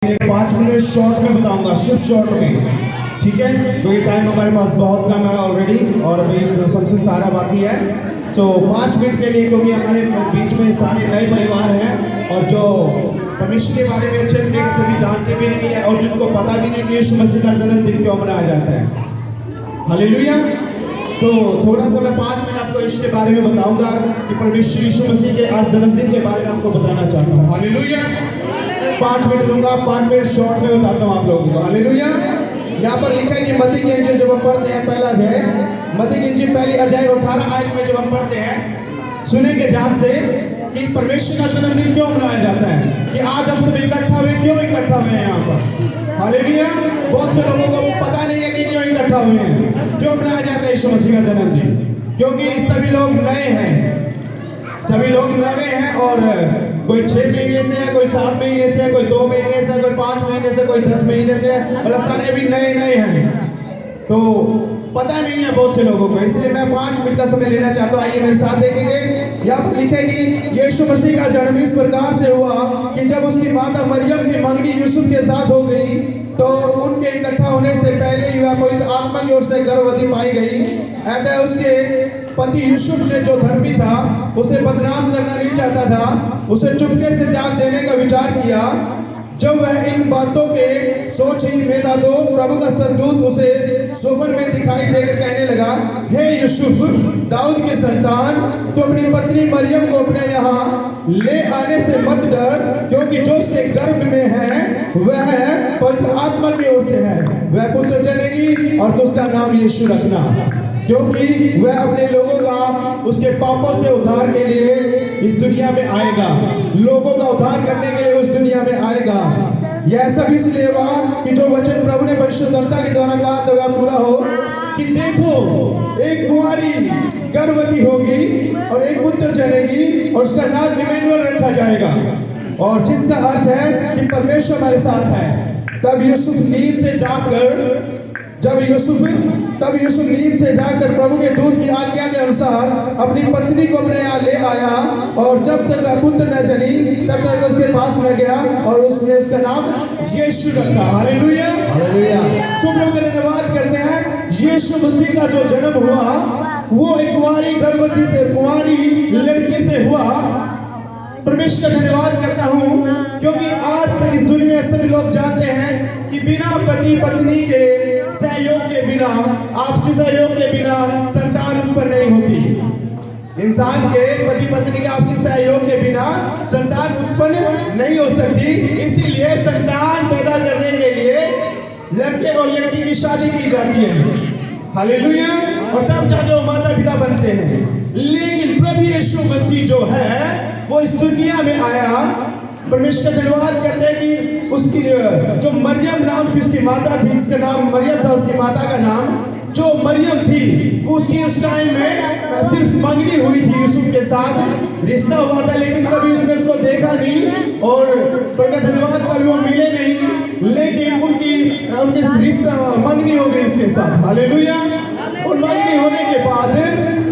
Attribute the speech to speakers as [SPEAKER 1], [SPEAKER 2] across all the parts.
[SPEAKER 1] 5 minute short में बताऊंगा, सिर्फ शॉर्ट में, ठीक है। क्योंकि टाइम हमारे पास बहुत कम है ऑलरेडी और अभी फंक्शन सारा बाकी है। सो 5 मिनट के लिए, क्योंकि हमारे बीच में सारे नए परिवार हैं और जो परमेश्वर के बारे में अच्छे तरीके से भी जानते भी नहीं है और जिनको पता भी नहीं कि यीशु मसीह का जन्मदिन क्यों मनाया जाता है। हालेलुया। तो थोड़ा सा मैं 5 मिनट आपको इसके बारे में बताऊंगा कि परमेश्वर यीशु मसीह के आज जन्मदिन के बारे में आपको बताना चाहता हूँ। हालेलुया। 5 मिनट दूंगा, 5 मिनट शॉर्ट में बताता हूँ आप लोगों को। हालेलुया। यहाँ पर लिखा है कि मत्ती की इंजील जब हम पढ़ते हैं, पहला अध्याय, मत्ती की इंजील पहली अध्याय 18 आयत में जब हम पढ़ते हैं, सुनेंगे ध्यान से कि परमेश्वर का जन्मदिन क्यों मनाया जाता है, कि आज हम सब इकट्ठा हुए, क्यों इकट्ठा हुए हैं यहाँ पर। हालेलुया। बहुत से लोगों को पता नहीं है कि क्यों इकट्ठा हुए हैं, क्यों मनाया जाता है यीशु मसीह का जन्मदिन। क्योंकि सभी लोग नए हैं, सभी लोग नए हैं और कोई 6 महीने से है, कोई 7 महीने से है, कोई 2 महीने से है, कोई 5 महीने से, कोई 10 महीने से है, मतलब सारे भी नए नए हैं। तो पता नहीं है बहुत से लोगों को, इसलिए मैं 5 मिनट का समय लेना चाहता हूँ। आइए मेरे साथ देखेंगे। यहाँ पर लिखेगी यीशु मसीह का जन्म इस प्रकार से हुआ कि जब उसकी माता मरियम की मंगनी यूसुफ के साथ हो गई तो उनके इकट्ठा होने से पहले ही वह पवित्र आत्मा की ओर से गर्भवती पाई गई। ऐसा उसके पति यूसुफ ने, जो धर्मी था, उसे बदनाम करना नहीं चाहता था, उसे चुपके से त्याग देने का विचार किया। जब वह इन बातों के सोच ही में था तो प्रभु का स्वर्गदूत उसे स्वप्न में दिखाई देकर कहने लगा, हे यूसुफ, दाऊद के संतान, तो अपनी पत्नी मरियम को अपने यहाँ ले आने से मत डर, क्योंकि जो उसके गर्भ में है वह पवित्र आत्मा की ओर से है। वह पुत्र जनेगी और तो उसका नाम यीशु रखना, क्योंकि वह अपने लोगों का उसके पापों से उद्धार के लिए इस दुनिया में आएगा, लोगों का उद्धार करने के लिए उस दुनिया में आएगा। यह सब इसलिए हुआ कि जो वचन प्रभु ने भविष्यद्वक्ता के द्वारा कहा तो वह पूरा हो, कि देखो एक कुंवारी गर्भवती होगी और एक पुत्र जनेगी और उसका नाम इम्मानुएल रखा जाएगा, और जिसका अर्थ है कि परमेश्वर हमारे साथ है। तब यूसुफ नींद से जाकर प्रभु के दूत की आज्ञा के अनुसार अपनी पत्नी को अपने यहाँ ले आया, और जब तक वह पुत्र न जनी तब तक उसके पास न गया और उसने उसका नाम यीशु रखा। हालेलुया। हालेलुया। सब लोग धन्यवाद करते हैं। यीशु मसीह का जो जन्म हुआ वो एक कुंवारी गर्भवती से, कुंवारी लड़की से हुआ। परमेश्वर का धन्यवाद करता हूँ, क्योंकि आज तक इस दुनिया में सभी लोग जानते हैं कि बिना पति पत्नी के सहयोग के बिना, आपसी सहयोग के बिना संतान उत्पन्न नहीं होती। इंसान के पति पत्नी के आपसी सहयोग के बिना संतान उत्पन्न नहीं हो सकती। इसीलिए संतान पैदा करने के लिए लड़के और लड़की की शादी की जाती है। हालेलुया। और तब जाके माता पिता बनते हैं। लेकिन प्रभु यीशु मसीह जो है वो इस दुनिया में आया। परमेश्वर का धन्यवाद करते हैं कि उसकी जो मरियम नाम की उसकी माता थी, इसका नाम मरियम था, उसकी माता का नाम, जो मरियम थी उसकी उस टाइम में सिर्फ मंगनी हुई थी, यूसुफ के साथ रिश्ता हुआ था, लेकिन कभी उसने उसको देखा नहीं और प्रभु का धन्यवाद कभी वो मिले नहीं, लेकिन उनकी रिश्ता मंगनी हो गई उसके साथ। हालेलुया। और मंगनी होने के बाद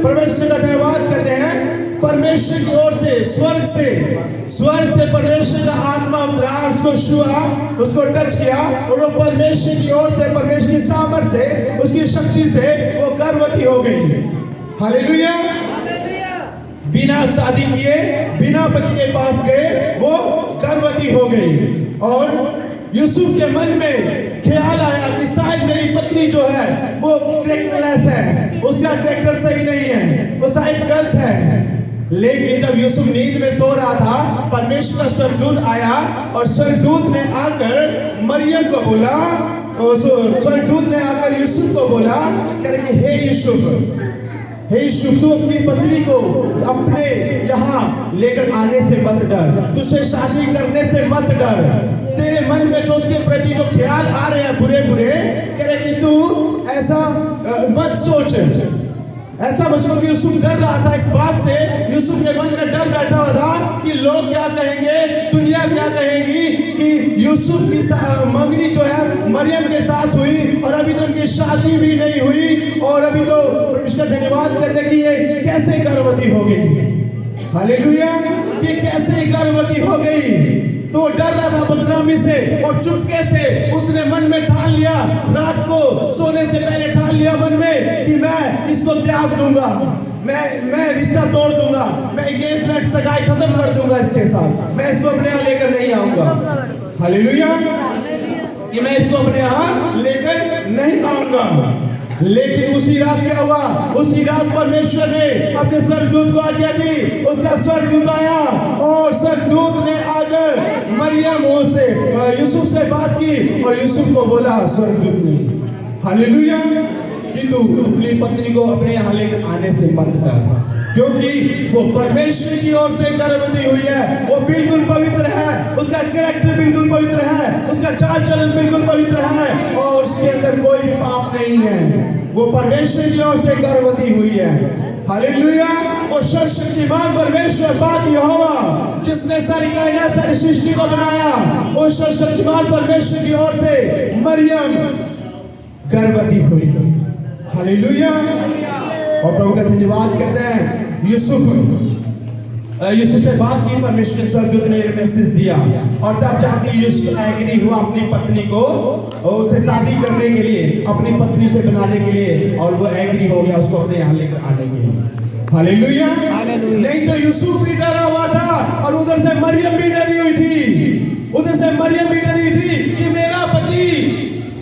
[SPEAKER 1] परमेश्वर का धन्यवाद करते हैं, परमेश्वर की ओर से स्वर्ग से परमेश्वर का आत्मा उतरा, उसको छुआ, उसको टच किया, और वो परमेश्वर की ओर से, परमेश्वर की सामर्थ से, उसकी शक्ति से वो गर्भवती हो गई। हालेलुया। बिना शादी किए, बिना पति के पास गए वो गर्भवती हो गई। और यूसुफ के मन में ख्याल आया कि शायद मेरी पत्नी जो है वो कैरेक्टरलेस है, उसका कैरेक्टर सही नहीं है, वो शायद गलत है। लेकिन जब यूसुफ नींद में सो रहा था, परमेश्वर का स्वर्गदूत आया और स्वर्गदूत ने आकर मरियम को बोला, स्वर्गदूत ने आकर यूसुफ को बोला करके, हे यूसुफ, तू अपनी पत्नी को अपने यहाँ लेकर आने से मत डर, तुझसे शादी करने से मत डर। तेरे मन में जो उसके प्रति जो ख्याल आ रहे हैं बुरे बुरे, कह रहे कि तू ऐसा मत सोच, ऐसा बच्चों की यूसुफ डर रहा था इस बात से। यूसुफ के मन में डर बैठा हुआ था कि लोग क्या कहेंगे, दुनिया क्या कहेगी कि यूसुफ की मंगनी जो है मरियम के साथ हुई और अभी तो उनकी शादी भी नहीं हुई, और अभी तो इसका धन्यवाद करते कि ये कैसे गर्भवती हो गई। हालेलुया। कि कैसे गर्भवती हो गई। तो वो डर रहा था बदनामी से, और चुपके से उसने मन में ठान लिया, रात को सोने से पहले ठान लिया मन में कि मैं इसको त्याग दूंगा, मैं रिश्ता तोड़ दूंगा, मैं एंगेजमेंट सगाई खत्म कर दूंगा इसके साथ, मैं इसको अपने यहाँ लेकर नहीं आऊंगा। हालेलुया, कि मैं इसको अपने यहाँ लेकर नहीं आऊंगा। लेकिन उसी रात क्या हुआ, उसी रात परमेश्वर ने अपने स्वर्गदूत को आज्ञा दी, उसका स्वर्गदूत आया और स्वर्गदूत ने आकर मरियम से यूसुफ से बात की, और यूसुफ को बोला स्वर्गदूत ने, हालेलुया, कि तू अपनी पत्नी को अपने यहाँ लेकर आने से मत डर, क्योंकि वो परमेश्वर की ओर से गर्भवती हुई है, वो बिल्कुल पवित्र है, उसका कैरेक्टर बिल्कुल पवित्र है, उसका चाल चलन बिल्कुल पवित्र है, और उसके अंदर कोई पाप नहीं है, वो परमेश्वर की ओर से गर्भवती हुई है। हालेलुया, वो सर्वशक्तिमान परमेश्वर बाप यहोवा जिसने सारी कायनात सारी सृष्टि को बनाया, वो सर्वशक्तिमान परमेश्वर की ओर से मरियम गर्भवती हुई। हालेलुया, और प्रभु का धन्यवाद करते हैं। यूसुफ से बात की, परमेश्वर स्वर्गदूत ने मैसेज दिया, और तब जाके यूसुफ एग्री हुआ अपनी पत्नी को उसे शादी करने के लिए, अपनी पत्नी से बनाने के लिए, और वो एग्री हो गया उसको अपने यहाँ लेकर आने के लिए। हालेलुया, नहीं तो यूसुफ भी डरा हुआ था, और उधर से मरियम भी डरी हुई थी, उधर से मरियम भी डरी थी कि मेरा पति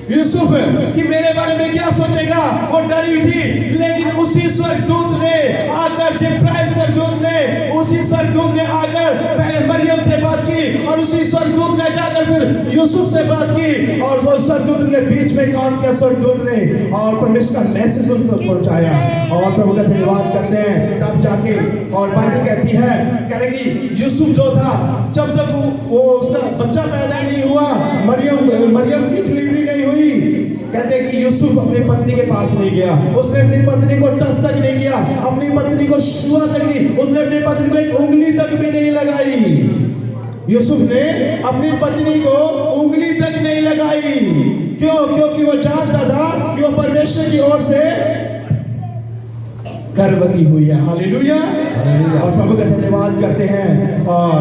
[SPEAKER 1] यूसुफ कि मेरे बारे में क्या सोचेगा, वो डरी थी। लेकिन उसी स्वर्गदूत ने आकर, जिब्राइल स्वर्गदूत ने, उसी स्वर्गदूत ने आकर पहले मरियम से बात की, और उसी स्वर्गदूत ने जाकर फिर यूसुफ से बात की, और वो स्वर्गदूत के बीच में काम किया स्वर्गदूत ने, और परमेश्वर का मैसेज उस तक पहुंचाया, और प्रभु का धन्यवाद करते हैं। तब जाके, और बाइबल कहती है, कहेगी यूसुफ जो था, जब तक वो उसका बच्चा पैदा नहीं हुआ, मरियम की डिलीवरी नहीं हुई, कहते हैं कि यूसुफ अपनी पत्नी के पास नहीं गया, उसने अपनी पत्नी को टच तक नहीं किया, अपनी पत्नी को छुआ तक नहीं, उसने अपनी पत्नी को एक उंगली तक भी नहीं लगाई। यूसुफ ने अपनी पत्नी को उंगली तक नहीं लगाई। क्यों? क्योंकि वो जानता था कि वो परमेश्वर की ओर से गर्भवती हुई है। हालेलुया, और प्रभु का धन्यवाद करते हैं। और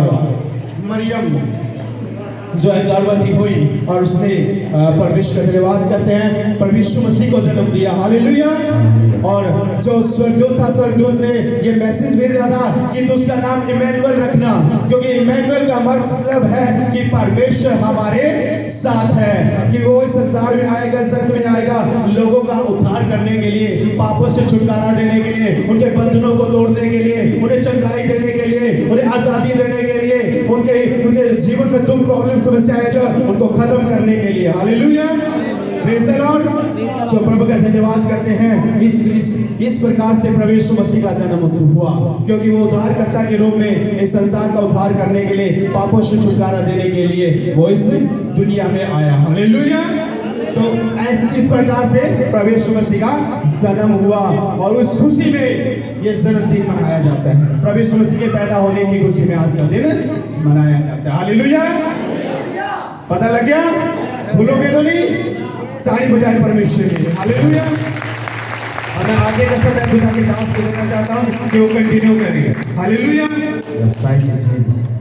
[SPEAKER 1] मरियम जो है गर्भवती हुई, और उसने परमेश्वर का धन्यवाद करते हैं, परमेश्वर मसीह को जन्म दिया। हालेलुया, और जो स्वर्गदूत था, स्वर्गदूत ने ये मैसेज भेजा था कि तो उसका नाम इमैनुअल रखना, क्योंकि इमैनुअल का मतलब है कि परमेश्वर हमारे साथ है, कि वो इस संसार में आएगा, जगत में आएगा, लोगों का उद्धार करने के लिए, पापों से छुटकारा देने के लिए, उनके बंधनों को तोड़ने के लिए, उन्हें चंगाई देने के लिए, उन्हें आजादी देने के लिए, उनके जीवन में दुख प्रॉब्लम समस्याएं जो उनको खत्म करने के लिए। Hallelujah, praise the lord. So प्रभु का धन्यवाद करते हैं। इस प्रकार से प्रभु यीशु मसीह का जन्म हुआ, क्योंकि वो उद्धारकर्ता के रूप में इस संसार का उद्धार करने के लिए, पापों से छुटकारा देने के लिए वो इस दुनिया में आया। हालेलुया, तो इस प्रकार से प्रभु यीशु मसीह का जन्म हुआ, और उस खुशी में ये जन्मदिन मनाया जाता है। प्रभु यीशु मसीह के पैदा होने की खुशी में आज का दिन मनाया जाता है। हालेलुया, पता लग गया? भूलोगे तो नहीं? ताली बजाए परमेश्वर के लिए। हालेलुया, और मैं आगे का सब बुझा के डांस करना चाहता हूँ कि वो कंटिन्यू करेंगे। Hallelujah, thank you Jesus.